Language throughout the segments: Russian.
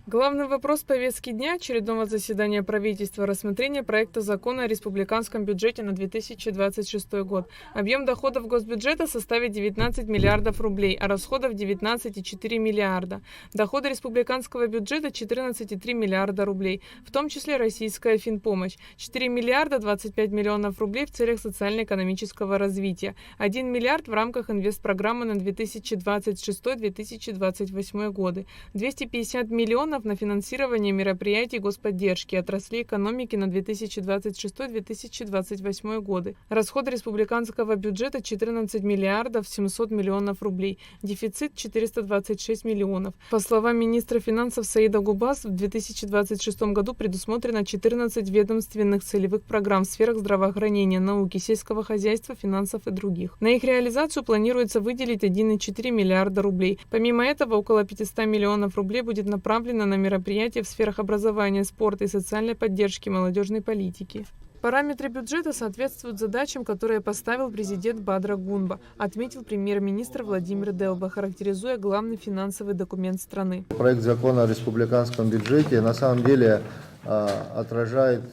Главный вопрос повестки дня очередного заседания правительства – рассмотрение проекта закона о республиканском бюджете на 2026 год. Объем доходов госбюджета составит 19 миллиардов рублей, а расходов 19,4 миллиарда. Доходы республиканского бюджета – 14,3 миллиарда рублей, в том числе российская финпомощь – 4 миллиарда 25 миллионов рублей в целях социально-экономического развития, 1 миллиард в рамках инвестпрограммы на 2026-2028 годы, 250 миллионов на финансирование мероприятий господдержки отраслей экономики на 2026-2028 годы. Расходы республиканского бюджета 14 миллиардов 700 миллионов рублей, дефицит 426 миллионов. По словам министра финансов Саида Губас, в 2026 году предусмотрено 14 ведомственных целевых программ в сферах здравоохранения, науки, сельского хозяйства, финансов и других. На их реализацию планируется выделить 1,4 миллиарда рублей. Помимо этого, около 500 миллионов рублей будет направлено на мероприятия в сферах образования, спорта и социальной поддержки, молодежной политики. Параметры бюджета соответствуют задачам, которые поставил президент Бадра Гунба, отметил премьер-министр Владимир Делба, характеризуя главный финансовый документ страны. Проект закона о республиканском бюджете на самом деле отражает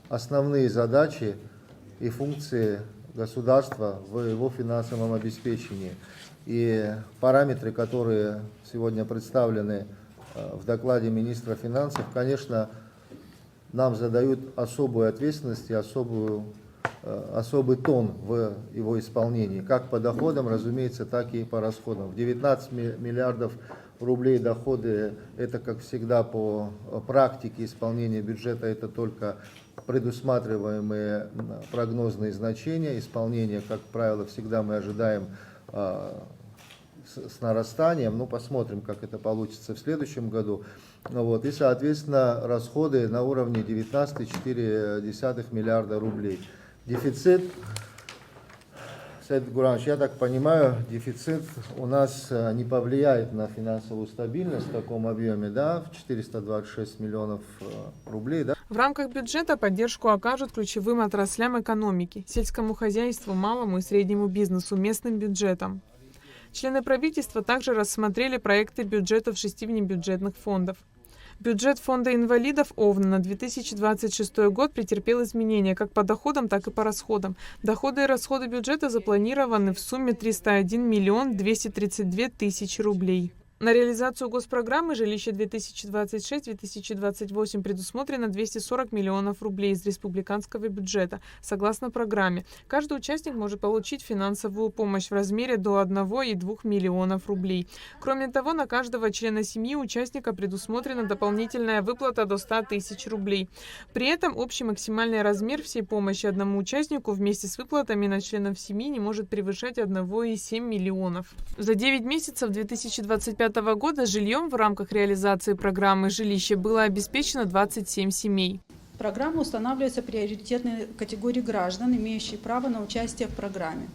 основные задачи и функции государства в его финансовом обеспечении. И параметры, которые сегодня представлены в докладе министра финансов, конечно, нам задают особую ответственность и особый тон в его исполнении, как по доходам, разумеется, так и по расходам. В 19 миллиардов рублей доходы, это, как всегда, по практике исполнения бюджета, это только предусматриваемые прогнозные значения. Исполнение, как правило, всегда мы ожидаем с нарастанием, ну посмотрим, как это получится в следующем году. Вот. И, соответственно, расходы на уровне 19,4 миллиарда рублей. Дефицит, Саид Гуранович, я так понимаю, дефицит у нас не повлияет на финансовую стабильность в таком объеме, да, в 426 миллионов рублей, да? В рамках бюджета поддержку окажут ключевым отраслям экономики, сельскому хозяйству, малому и среднему бизнесу, местным бюджетам. Члены правительства также рассмотрели проекты бюджетов 6 внебюджетных фондов. Бюджет фонда инвалидов ОВН на 2026 год претерпел изменения как по доходам, так и по расходам. Доходы и расходы бюджета запланированы в сумме 301 миллион 232 тысячи рублей. На реализацию госпрограммы «Жилище 2026-2028» предусмотрено 240 миллионов рублей из республиканского бюджета. Согласно программе, каждый участник может получить финансовую помощь в размере до 1,2 миллионов рублей. Кроме того, на каждого члена семьи участника предусмотрена дополнительная выплата до 100 тысяч рублей. При этом общий максимальный размер всей помощи одному участнику вместе с выплатами на членов семьи не может превышать 1,7 миллионов. За 9 месяцев 2025 года жильем в рамках реализации программы «Жилище» было обеспечено 27 семей. В программе устанавливаются приоритетные категории граждан, имеющие право на участие в программе.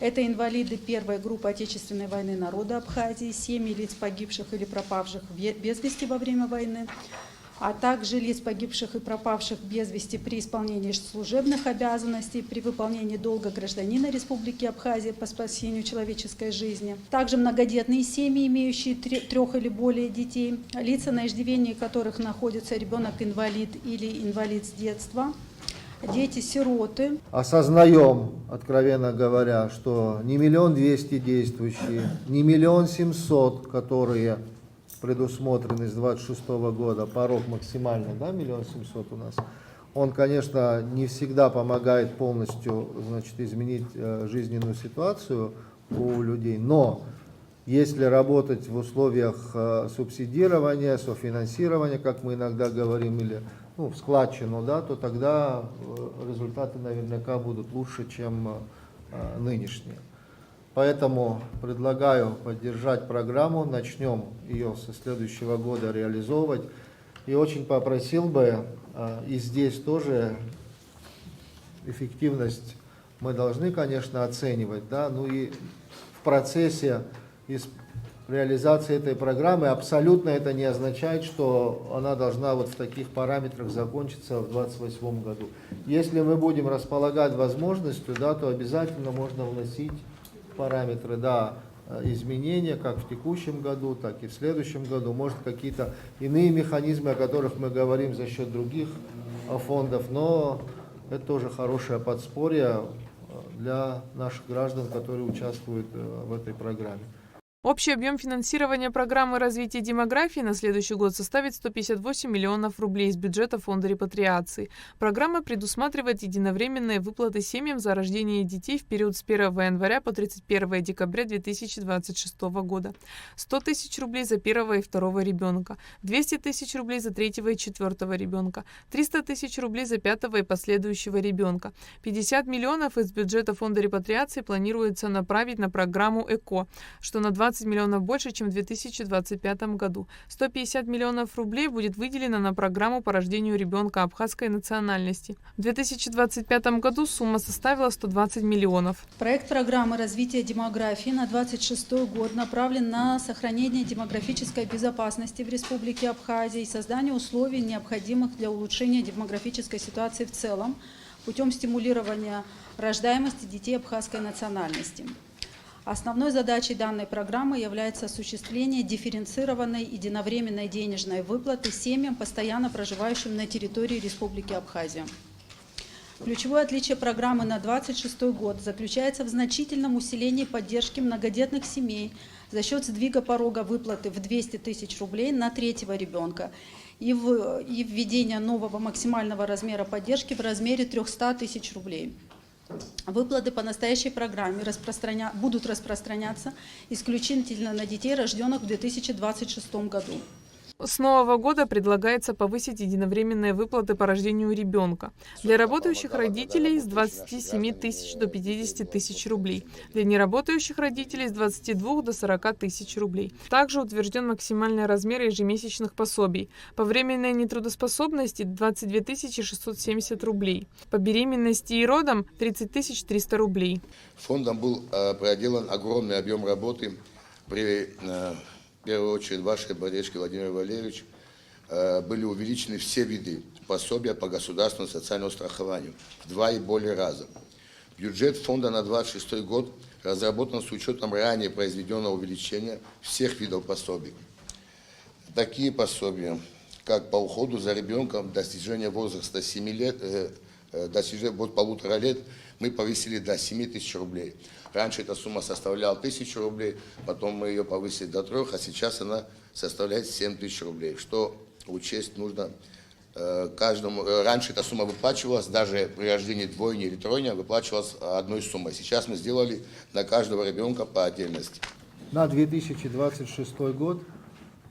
Это инвалиды первой группы Отечественной войны народа Абхазии, семьи лиц погибших или пропавших без вести во время войны, а также лиц погибших и пропавших без вести при исполнении служебных обязанностей, при выполнении долга гражданина Республики Абхазия по спасению человеческой жизни. Также многодетные семьи, имеющие 3 или более детей, лица, на иждивении которых находится ребенок-инвалид или инвалид с детства, дети-сироты. Осознаем, откровенно говоря, что не 1 200 000 действующие, не 1 700 000, которые предусмотренный с 2026 года, порог максимальный, да, 1 700 000 у нас, он, конечно, не всегда помогает полностью, значит, изменить жизненную ситуацию у людей, но если работать в условиях субсидирования, софинансирования, как мы иногда говорим, или в складчину, да, то тогда результаты наверняка будут лучше, чем нынешние. Поэтому предлагаю поддержать программу, начнем ее со следующего года реализовывать. И очень попросил бы, и здесь тоже эффективность мы должны, конечно, оценивать, да, ну и в процессе реализации этой программы абсолютно это не означает, что она должна вот в таких параметрах закончиться в 2028 году. Если мы будем располагать возможностью, да, то обязательно можно вносить параметры, да, изменения как в текущем году, так и в следующем году. Может, какие-то иные механизмы, о которых мы говорим за счет других фондов, но это тоже хорошее подспорье для наших граждан, которые участвуют в этой программе. Общий объем финансирования программы развития демографии на следующий год составит 158 миллионов рублей из бюджета Фонда репатриации. Программа предусматривает единовременные выплаты семьям за рождение детей в период с 1 января по 31 декабря 2026 года. 100 тысяч рублей за первого и второго ребенка, 200 тысяч рублей за третьего и четвертого ребенка, 300 тысяч рублей за пятого и последующего ребенка. 50 миллионов из бюджета Фонда репатриации планируется направить на программу ЭКО, что на 20 миллионов больше, чем в 2025 году. 150 миллионов рублей будет выделено на программу по рождению ребенка абхазской национальности. В 2025 году сумма составила 120 миллионов. Проект программы развития демографии на 2026 год направлен на сохранение демографической безопасности в Республике Абхазия и создание условий, необходимых для улучшения демографической ситуации в целом, путем стимулирования рождаемости детей абхазской национальности. Основной задачей данной программы является осуществление дифференцированной единовременной денежной выплаты семьям, постоянно проживающим на территории Республики Абхазия. Ключевое отличие программы на 2026 год заключается в значительном усилении поддержки многодетных семей за счет сдвига порога выплаты в 200 тысяч рублей на третьего ребенка и введения нового максимального размера поддержки в размере 300 тысяч рублей. Выплаты по настоящей программе будут распространяться исключительно на детей, рожденных в 2026 году. С нового года предлагается повысить единовременные выплаты по рождению ребенка. Для работающих родителей с 27 тысяч до 50 тысяч рублей. Для неработающих родителей с 22 до 40 тысяч рублей. Также утвержден максимальный размер ежемесячных пособий. По временной нетрудоспособности 22 670 рублей. По беременности и родам 30 300 рублей. Фондом был проделан огромный объем работы при... В первую очередь, вашей поддержке, Владимир Валерьевич, были увеличены все виды пособия по государственному социальному страхованию в 2 и более раза. Бюджет фонда на 2026 год разработан с учетом ранее произведенного увеличения всех видов пособий. Такие пособия, как по уходу за ребенком, достижения возраста 7 лет, достижения от 1,5 лет, мы повысили до 7 тысяч рублей. Раньше эта сумма составляла 1000 рублей, потом мы ее повысили до 3, а сейчас она составляет 7 тысяч рублей. Что учесть нужно каждому. Раньше эта сумма выплачивалась, даже при рождении двойни или тройни выплачивалась одной суммой. Сейчас мы сделали на каждого ребенка по отдельности. На 2026 год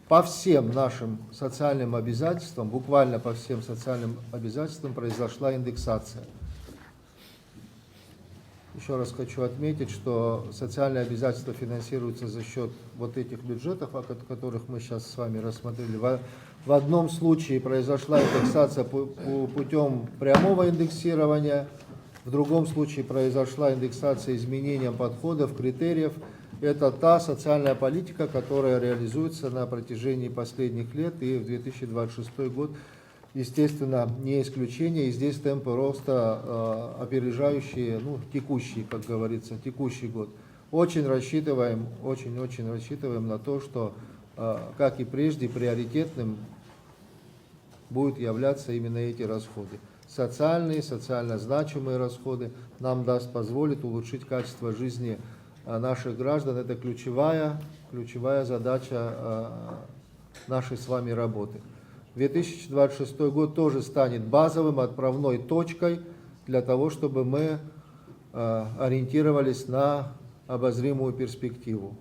по всем нашим социальным обязательствам, буквально по всем социальным обязательствам произошла индексация. Еще раз хочу отметить, что социальные обязательства финансируются за счет вот этих бюджетов, о которых мы сейчас с вами рассмотрели. В одном случае произошла индексация путем прямого индексирования, в другом случае произошла индексация изменением подходов, критериев. Это та социальная политика, которая реализуется на протяжении последних лет, и в 2026 год, естественно, не исключение, и здесь темпы роста опережающие, текущий, как говорится, текущий год. Очень рассчитываем на то, что, как и прежде, приоритетным будут являться именно эти расходы. Социальные, социально значимые расходы нам позволит улучшить качество жизни наших граждан. Это ключевая задача нашей с вами работы. 2026 год тоже станет базовым, отправной точкой для того, чтобы мы ориентировались на обозримую перспективу.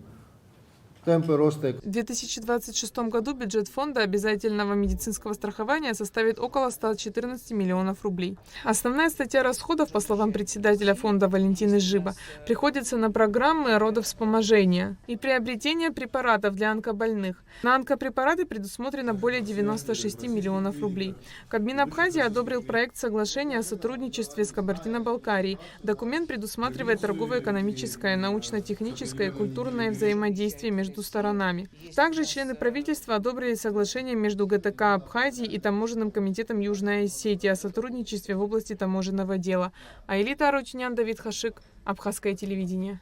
Темпы роста. В 2026 году бюджет фонда обязательного медицинского страхования составит около 114 миллионов рублей. Основная статья расходов, по словам председателя фонда Валентины Жиба, приходится на программы родовспоможения и приобретение препаратов для онкобольных. На онкопрепараты предусмотрено более 96 миллионов рублей. Кабмин Абхазии одобрил проект соглашения о сотрудничестве с Кабардино-Балкарией. Документ предусматривает торгово-экономическое, научно-техническое и культурное взаимодействие между сторонами. Также члены правительства одобрили соглашение между ГТК Абхазии и Таможенным комитетом Южной Осетии о сотрудничестве в области таможенного дела. Аэлита Арутюнян, Давид Хашик, Абхазское телевидение.